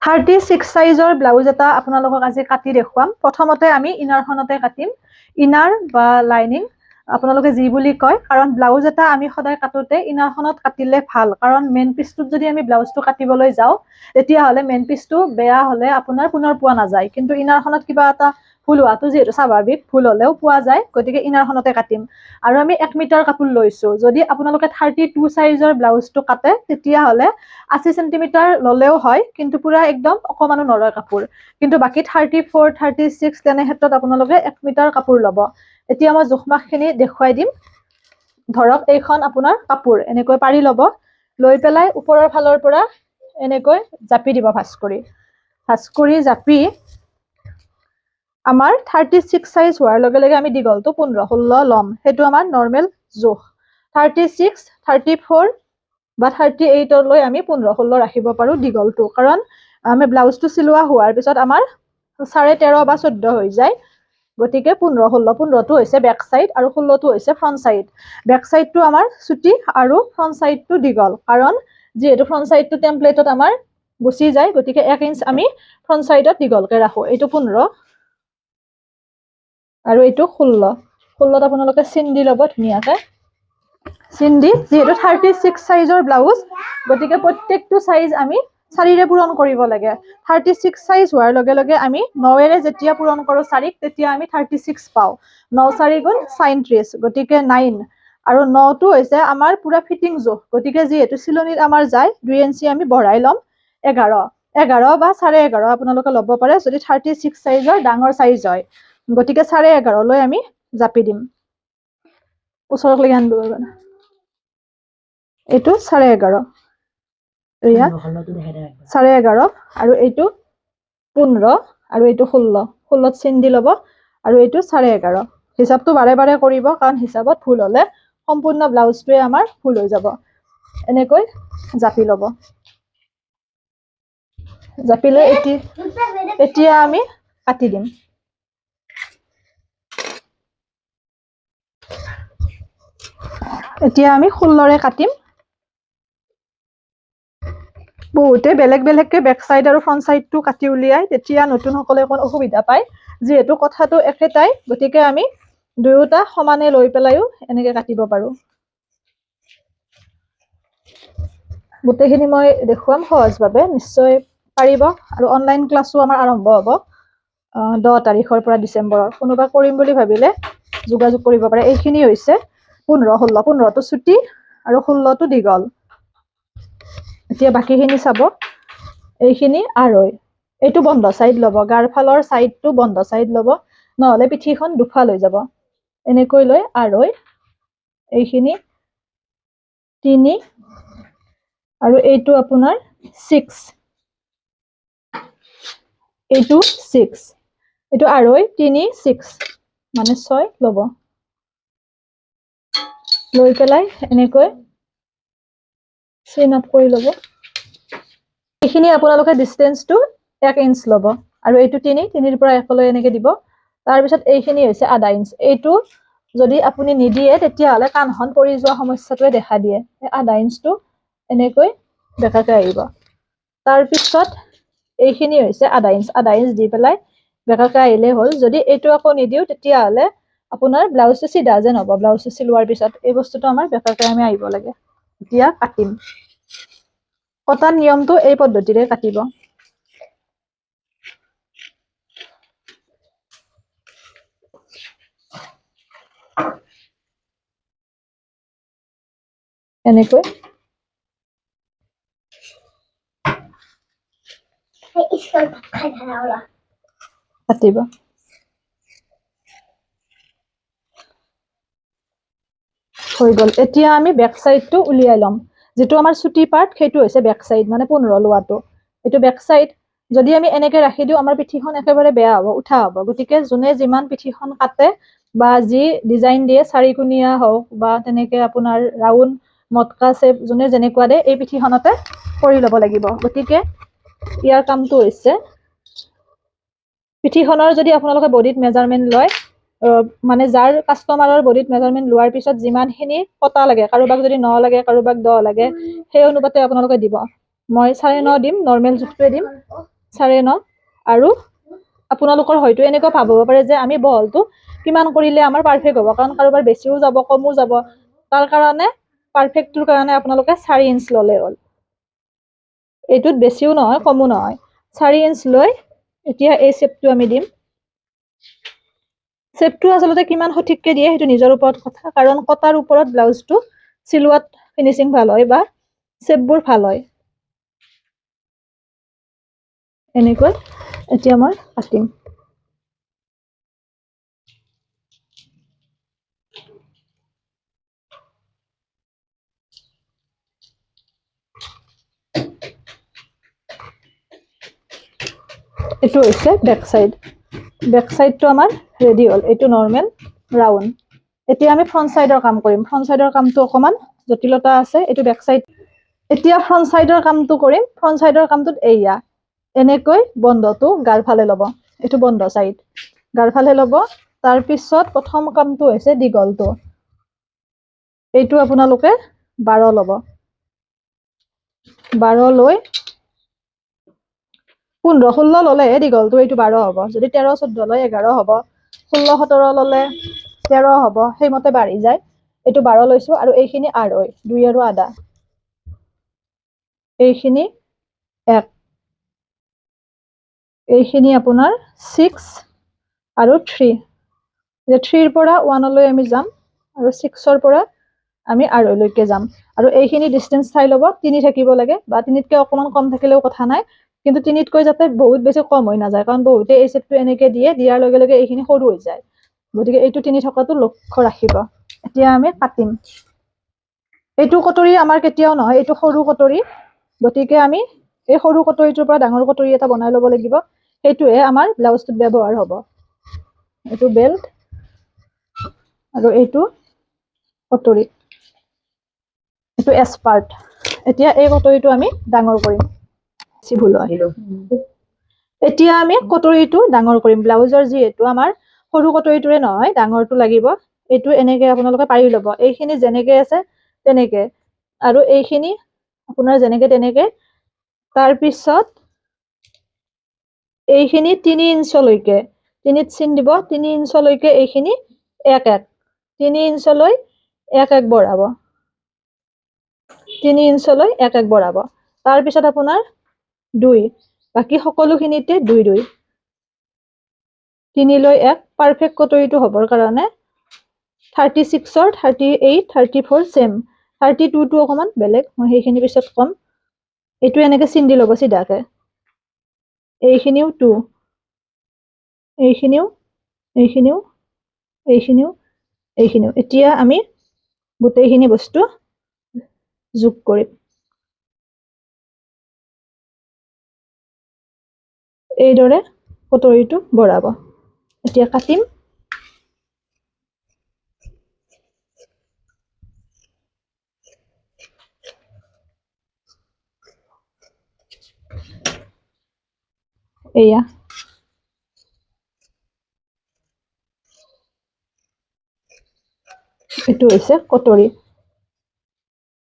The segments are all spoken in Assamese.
36 সাইজৰ ব্লাউজ এটা আপোনালোকক আজি কাটি দেখুৱাম। প্ৰথমতে আমি ইনাৰখনতে কাটিম। ইনাৰ বা লাইনিং আপোনালোকে যি বুলি কয়, কাৰণ ব্লাউজ এটা আমি সদায় কাটোতে ইনাৰখনত কাটিলে ভাল, কাৰণ মেইন পিচটোত যদি আমি ব্লাউজটো কাটিবলৈ যাওঁ তেতিয়াহ'লে মেইন পিচটো বেয়া হ'লে আপোনাৰ পুনৰ পোৱা নাযায়, কিন্তু ইনাৰখনত কিবা এটা ভুল হোৱাটো যিহেতু স্বাভাৱিক, ভুল হ'লেও পোৱা যায়, গতিকে ইনাৰখনতে কাটিম। আৰু আমি 1 মিটাৰ কাপোৰ লৈছোঁ। যদি আপোনালোকে 32 সাইজৰ ব্লাউজটো কাটে তেতিয়াহ'লে 80 সেন্টিমিটাৰ ল'লেও হয়, কিন্তু পুৰা একদম অকমানো নৰয় কাপোৰ। কিন্তু বাকি 34, 36 তেনে ক্ষেত্ৰত আপোনালোকে 1 মিটাৰ কাপোৰ ল'ব। এতিয়া মই জোখমাখখিনি দেখুৱাই দিম। ধৰক এইখন আপোনাৰ কাপোৰ, এনেকৈ পাৰি ল'ব, লৈ পেলাই ওপৰৰ ফালৰ পৰা এনেকৈ জাপি দিব ভাঁজ কৰি জাপি আমাৰ 36 সাইজ হোৱাৰ লগে লগে আমি দীঘলটো 15-16 ল'ম। সেইটো আমাৰ নৰ্মেল জোখ। 36, 34 বা 38 লৈ আমি 15-16 ৰাখিব পাৰো দীঘলটো, কাৰণ আমি ব্লাউজটো চিলোৱা হোৱাৰ পিছত আমাৰ 13.5 বা 14 হৈ যায়। গতিকে 15-16, 15টো হৈছে বেক সাইড আৰু 16টো হৈছে ফ্ৰন্ট সাইড। বেক সাইডটো আমাৰ ছুটি আৰু ফ্ৰন্ট সাইডটো দীঘল, কাৰণ যিহেতু ফ্ৰন্ট সাইডটো টেমপ্লেটত আমাৰ গুচি যায়, গতিকে 1 ইঞ্চ আমি ফ্ৰন্ট সাইডত দীঘলকে ৰাখো। এইটো 15 আৰু এইটো 16। 16ত আপোনালোকে চিন দি ল'ব ধুনীয়াকে। চিন দি, যিহেতু 36 সাইজৰ ব্লাউজ, গতিকে প্ৰত্যেকটো সাইজ আমি 4ৰে পূৰণ কৰিব লাগে। 36 সাইজ হোৱাৰ লগে লগে আমি 9ৰে যেতিয়া পূৰণ কৰোঁ 4ক, তেতিয়া আমি 36 পাওঁ। 9 4 গুণ 37, গতিকে 9। আৰু 9টো হৈছে আমাৰ পুৰা ফিটিং জোখ, গতিকে যিহেতু চিলনিত আমাৰ যায় 2 ইঞ্চি আমি বঢ়াই ল'ম। 11 বা 11.5 আপোনালোকে ল'ব পাৰে যদি 36 সাইজৰ ডাঙৰ সাইজ হয়। গতিকে 11.5 লৈ আমি জাপি দিম। ওচৰত লাগি আনিব পাৰিব না। এইটো 11.5, 11.5, আৰু এইটো 15, আৰু এইটো 16। 16ত চিন দি ল'ব, আৰু এইটো 11.5। হিচাপটো বাৰে বাৰে কৰিব, কাৰণ হিচাপত ভুল হ'লে সম্পূৰ্ণ ব্লাউজটোৱে আমাৰ ভুল হৈ যাব। এনেকৈ জাপি ল'ব। জাপি লৈ এতিয়া আমি কাটি দিম। এতিয়া আমি 16ৰে কাটিম। বহুতে বেলেগ বেলেগকে বেক সাইড আৰু ফ্ৰন্ট সাইডটো কাটি উলিয়াই, তেতিয়া নতুনসকলে অকণ অসুবিধা পায়। যিহেতু কথাটো একেটাই, গতিকে আমি দুয়োটা সমানে লৈ পেলাইও এনেকে কাটিব পাৰো। গোটেইখিনি মই দেখুৱাম সহজভাৱে, নিশ্চয় পাৰিব। আৰু অনলাইন ক্লাছো আমাৰ আৰম্ভ হ'ব 10 তাৰিখৰ পৰা ডিচেম্বৰৰ। কোনোবা কৰিম বুলি ভাবিলে যোগাযোগ কৰিব পাৰে। এইখিনি হৈছে 15-16, 15টো ছুটি আৰু 16টো দীঘল। এতিয়া বাকীখিনি চাব। এইখিনি আঢ়ৈ, এইটো বন্ধ সাইড ল'ব, গাৰ ফালৰ সাইডটো বন্ধ সাইড ল'ব, নহ'লে পিঠিখন দুফাল হৈ যাব। এনেকৈ লৈ আঢ়ৈ, এইখিনি 3, আৰু এইটো আপোনাৰ 6, এইটো 6, এইটো আঢ়ৈ, 3, 6 মানে 6 ল'ব। লৈ পেলাই এনেকৈ চিন আপ কৰি ল'ব। এইখিনি আপোনালোকে ডিষ্টেঞ্চটো 1 ইঞ্চ ল'ব, আৰু এইটো 3ৰ পৰা 1 লৈ এনেকে দিব। তাৰপিছত এইখিনি হৈছে আধা ইঞ্চ। এইটো যদি আপুনি নিদিয়ে তেতিয়াহ'লে কাণখন পৰি যোৱা সমস্যাটোৱে দেখা দিয়ে। আধা ইঞ্চটো এনেকৈ বেকাকে আহিব। তাৰপিছত এইখিনি হৈছে আধা ইঞ্চ। আধা ইঞ্চ দি পেলাই বেকাকে আহিলে হ'ল। যদি এইটো আকৌ নিদিওঁ তেতিয়াহ'লে আপোনাৰ ব্লাউজটো চিধা যেন হ'ব। ব্লাউজটো চিলোৱাৰ পিছত এই বস্তুটো আমাৰ বেকাকে আমি আহিব লাগে। এতিয়া কাটিম। কটাৰ নিয়মটো এই পদ্ধতিৰে কাটিব। এনেকৈ কাটিব। হৈ গ'ল। এতিয়া আমি বেক সাইডটো উলিয়াই ল'ম। যেটো আমাৰ ছুটি পাৰ্ট সেইটো হৈছে বেক সাইড, মানে 15 লোৱাটো। এইটো বেক সাইড। যদি আমি এনেকে ৰাখি দিওঁ আমাৰ পিঠিখন একেবাৰে বেয়া হ'ব, উঠা হ'ব। গতিকে যোনে যিমান পিঠিখন কাটে বা যি ডিজাইন দিয়ে, 4 কোণীয়া হওক বা তেনেকে আপোনাৰ ৰাউণ্ড মটকা শেপ, যোনে যেনেকুৱা দিয়ে এই পিঠিখনতে কৰি ল'ব লাগিব। গতিকে ইয়াৰ কামটো হৈছে পিঠিখনৰ যদি আপোনালোকে বডিত মেজাৰমেণ্ট লয়, মানে যাৰ কাষ্টমাৰৰ বডিত মেজাৰমেণ্ট লোৱাৰ পিছত যিমানখিনি কটা লাগে, কাৰোবাক যদি 9 লাগে, কাৰোবাক 10 লাগে, সেই অনুপাতে আপোনালোকে দিব। মই 9.5 দিম, নৰ্মেল জোখটোৱে দিম। 9.5 আৰু আপোনালোকৰ হয়তো এনেকুৱা ভাব হ'ব পাৰে যে আমি বহলটো কিমান কৰিলে আমাৰ পাৰফেক্ট হ'ব, কাৰণ কাৰোবাৰ বেছিও যাব কমও যাব। তাৰ কাৰণে পাৰফেক্টটোৰ কাৰণে আপোনালোকে 4 ইঞ্চ ল'লে হ'ল। এইটোত বেছিও নহয় কমো নহয়, 4 ইঞ্চ লৈ এতিয়া এই শ্বেপটো আমি দিম। শ্বেপটো আচলতে কিমান সঠিককে দিয়ে সেইটো নিজৰ ওপৰত কথা, কাৰণ কটাৰ ওপৰত ব্লাউজটো চিলোৱাত ফিনিচিং ভাল হয় বা শ্বেপবোৰ ভাল হয়। এনেকৈ এতিয়া মই কাটিম। এইটো হৈছে বেক সাইড। বেক সাইডটো আমাৰ ৰেডি হ'ল। এইটো নৰ্মেল ৰাউন্ড। এতিয়া আমি ফ্ৰন্ট সাইডৰ কাম কৰিম। ফ্ৰন্ট সাইডৰ কামটো অকমান জটিলতা আছে। এইটো বেক সাইড। এতিয়া ফ্ৰন্ট সাইডৰ কামটো কৰিম। ফ্ৰন্ট সাইডৰ কামটোত এয়া এনেকৈ বন্ধটো গাৰ ফালে ল'ব। এইটো বন্ধ সাইড গাৰ ফালে ল'ব। তাৰ পিছত প্ৰথম কামটো হৈছে দীঘলটো। এইটো আপোনালোকে 12 ল'ব। 12 লৈ 15-16 ল'লেহে দীঘলটো এইটো 12 হ'ব। যদি 13-14 লয় 11 হ'ব। 16-17 ল'লে 13 হ'ব। সেইমতে বাঢ়ি যায়। এইটো 12 লৈছো আৰু এইখিনি আঢ়ৈ 2 আৰু আধা। এইখিনি 1, এইখিনি আপোনাৰ 6 আৰু 3। 3ৰ পৰা 1 লৈ আমি যাম আৰু 6ৰ পৰা আমি আঢ়ৈলৈকে যাম। আৰু এইখিনি ডিষ্টেন্স চাই ল'ব। 3 থাকিব লাগে বা 3তকৈ অকমান কম থাকিলেও কথা নাই, কিন্তু 3তকৈ যাতে বহুত বেছি কম হৈ নাযায়, কাৰণ বহুতে এই শ্বেপটো এনেকে দিয়ে, দিয়াৰ লগে লগে এইখিনি সৰু হৈ যায়। গতিকে এইটো 3 থকাটো লক্ষ্য ৰাখিব। এতিয়া আমি কাটিম। এইটো কটৰী আমাৰ কেতিয়াও নহয়, এইটো সৰু কটৰী। গতিকে আমি এই সৰু কটৰীটোৰ পৰা ডাঙৰ কটৰী এটা বনাই ল'ব লাগিব। সেইটোহে আমাৰ ব্লাউজটোত ব্যৱহাৰ হ'ব। এইটো বেল্ট আৰু এইটো কটৰী, এইটো এস্পাৰ্ট। এতিয়া এই কটৰীটো আমি ডাঙৰ কৰিম। ভুল হয়। এতিয়া আমি কটৰীটো ডাঙৰ কৰিম। ব্লাউজৰ যিহেতু আমাৰ সৰু কটৰীটোৰে নহয়, ডাঙৰটো লাগিব। এইটো এনেকে আপোনালোকে পাৰি ল'ব। এইখিনি যেনেকে আছে তেনেকে, আৰু এইখিনি আপোনাৰ যেনেকে তেনেকে। তাৰ পিছত এইখিনি 3 ইঞ্চলৈকে 3ত চিন দিব। 3 ইঞ্চলৈকে এইখিনি 1-1 3 ইঞ্চলৈ 1-1 বঢ়াব। 3 ইঞ্চলৈ 1-1 বঢ়াব। তাৰ পিছত আপোনাৰ 2, বাকী সকলোখিনিতে 2-2 3 লৈ 1 পাৰফেক্ট কটৰীটো হ'বৰ কাৰণে 36ৰ 38 34 চেম। 32টো অকমান বেলেগ, মই সেইখিনি পিছত কম। এইটো এনেকে চিন দি ল'ব চিধাকে। এইখিনিও 2, এইখিনিও এইখিনিও এইখিনিও এইখিনিও। এতিয়া আমি গোটেইখিনি বস্তু যোগ কৰিম। এইদৰে কটৰীটো বঢ়াব। এতিয়া কাটিম। এয়া এইটো হৈছে কটৰী।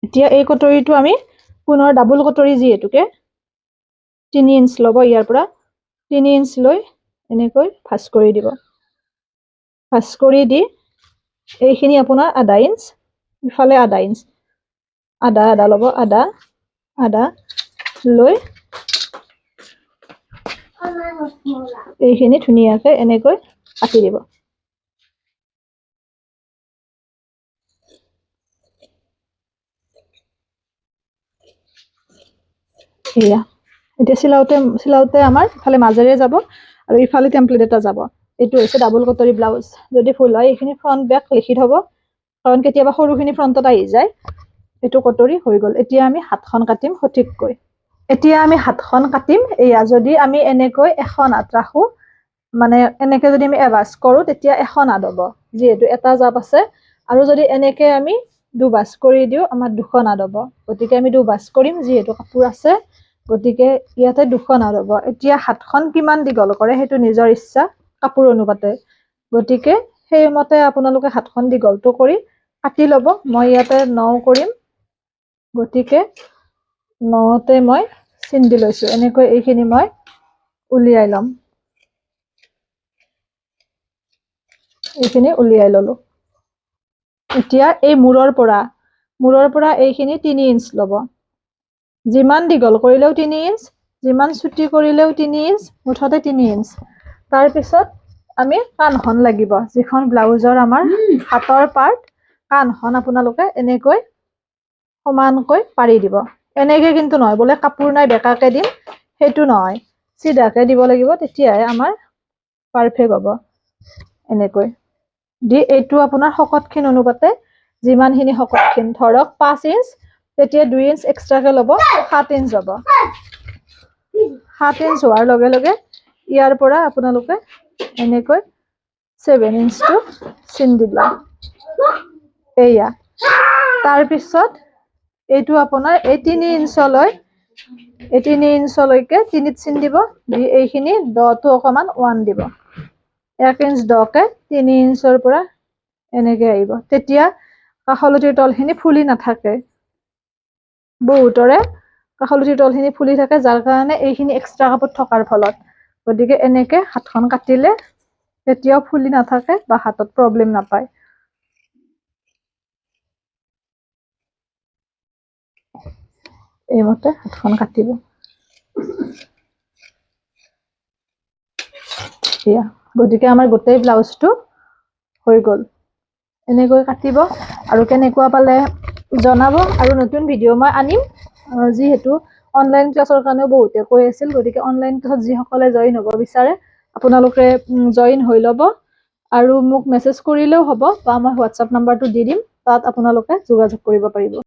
এতিয়া এই কটৰীটো আমি পুনৰ ডাবল কটৰী, যিহেতুকে 3 ইঞ্চ ল'ব। ইয়াৰ পৰা 3 ইঞ্চ লৈ এনেকৈ ভাঁজ কৰি দিব। ভাঁজ কৰি দি এইখিনি আপোনাৰ আধা ইঞ্চ, ইফালে আধা ইঞ্চ, আধা আধা ল'ব। আধা আধা লৈ এইখিনি ধুনীয়াকে এনেকৈ কাটি দিব। এয়া এতিয়া চিলাওতে আমাৰ ইফালে মাজেৰে যাব আৰু ইফালে টেমপ্লেট এটা যাব। এইটো হৈছে ডাবল কটৰী ব্লাউজ। যদি ভুল হয় এইখিনি ফ্ৰন্ট বেক লিখি থব, কাৰণ কেতিয়াবা সৰুখিনি ফ্ৰন্টত আহি যায়। এইটো কটৰী হৈ গ'ল। এতিয়া আমি হাতখন কাটিম সঠিককৈ। এতিয়া আমি হাতখন কাটিম। এয়া যদি আমি এনেকৈ এখন হাত ৰাখো, মানে এনেকে যদি আমি এভাজ কৰো, তেতিয়া এখন হাত হ'ব, যিহেতু এটা জাপ আছে। আৰু যদি এনেকে আমি দুভাজ কৰি দিওঁ, আমাৰ দুখন হাত হ'ব। গতিকে আমি দুভাজ কৰিম, যিহেতু কাপোৰ আছে। গতিকে ইয়াতে দুখন হাত হ'ব। এতিয়া হাতখন কিমান দীঘল কৰে সেইটো নিজৰ ইচ্ছা, কাপোৰ অনুপাতে। গতিকে সেইমতে আপোনালোকে হাতখন দীঘলটো কৰি কাটি ল'ব। মই ইয়াতে 9 কৰিম, গতিকে 9তে মই চিন দি লৈছো। এনেকৈ এইখিনি মই উলিয়াই ল'ম এইখিনি উলিয়াই ললো এতিয়া এই মূৰৰ পৰা এইখিনি 3 ইঞ্চ ল'ব যিমান দীঘল কৰিলেও 3 ইঞ্চ যিমান ছুটি কৰিলেও 3 ইঞ্চ মুঠতে 3 ইঞ্চ তাৰ পিছত আমি কাণখন লাগিব যিখন ব্লাউজৰ আমাৰ হাতৰ পাৰ্ট কাণখন আপোনালোকে এনেকৈ সমানকৈ পাৰি দিব এনেকৈ কিন্তু নহয় বোলে কাপোৰ নাই বেকাকে দিম সেইটো নহয় সিধাকে দিব লাগিব তেতিয়াহে আমাৰ পাৰফেক্ট হ'ব এনেকৈ দি এইটো আপোনাৰ শকতখিন অনুপাতে যিমানখিনি শকতখিন ধৰক 5 ইঞ্চ তেতিয়া 2 ইঞ্চ এক্সট্ৰাকে ল'ব 7 ইঞ্চ হ'ব 7 ইঞ্চ হোৱাৰ লগে লগে ইয়াৰ পৰা আপোনালোকে এনেকৈ 7 ইঞ্চটো চিন দিলে এয়া তাৰ পিছত এইটো আপোনাৰ এই 3 ইঞ্চলৈ এই 3 ইঞ্চলৈকে 3ত চিন দিব দি এইখিনি দটো অকমান 1 দিব 1 ইঞ্চ দকে 3 ইঞ্চৰ পৰা এনেকৈ আহিব তেতিয়া কাষলতিৰ তলখিনি ফুলি নাথাকে বহুতৰে কাষলতিৰ তলখিনি ফুলি থাকে যাৰ কাৰণে এইখিনি এক্সট্ৰা কাপোৰ থকাৰ ফলত গতিকে এনেকৈ হাতখন কাটিলে কেতিয়াও ফুলি নাথাকে বা হাতত প্ৰব্লেম নাপায় এইমতে হাতখন কাটিব দিয়া গতিকে আমাৰ গোটেই ব্লাউজটো হৈ গ'ল এনেকৈ কাটিব আৰু কেনেকুৱা পালে জনাব আৰু নতুন ভিডিঅ' মই আনিম যিহেতু অনলাইন ক্লাছৰ কাৰণেও বহুতে কৈ আছিল গতিকে অনলাইন ক্লাছত যিসকলে জইন হ'ব বিচাৰে আপোনালোকে জইন হৈ ল'ব আৰু মোক মেছেজ কৰিলেও হ'ব বা মই হোৱাটছআপ নাম্বাৰটো দি দিম তাত আপোনালোকে যোগাযোগ কৰিব পাৰিব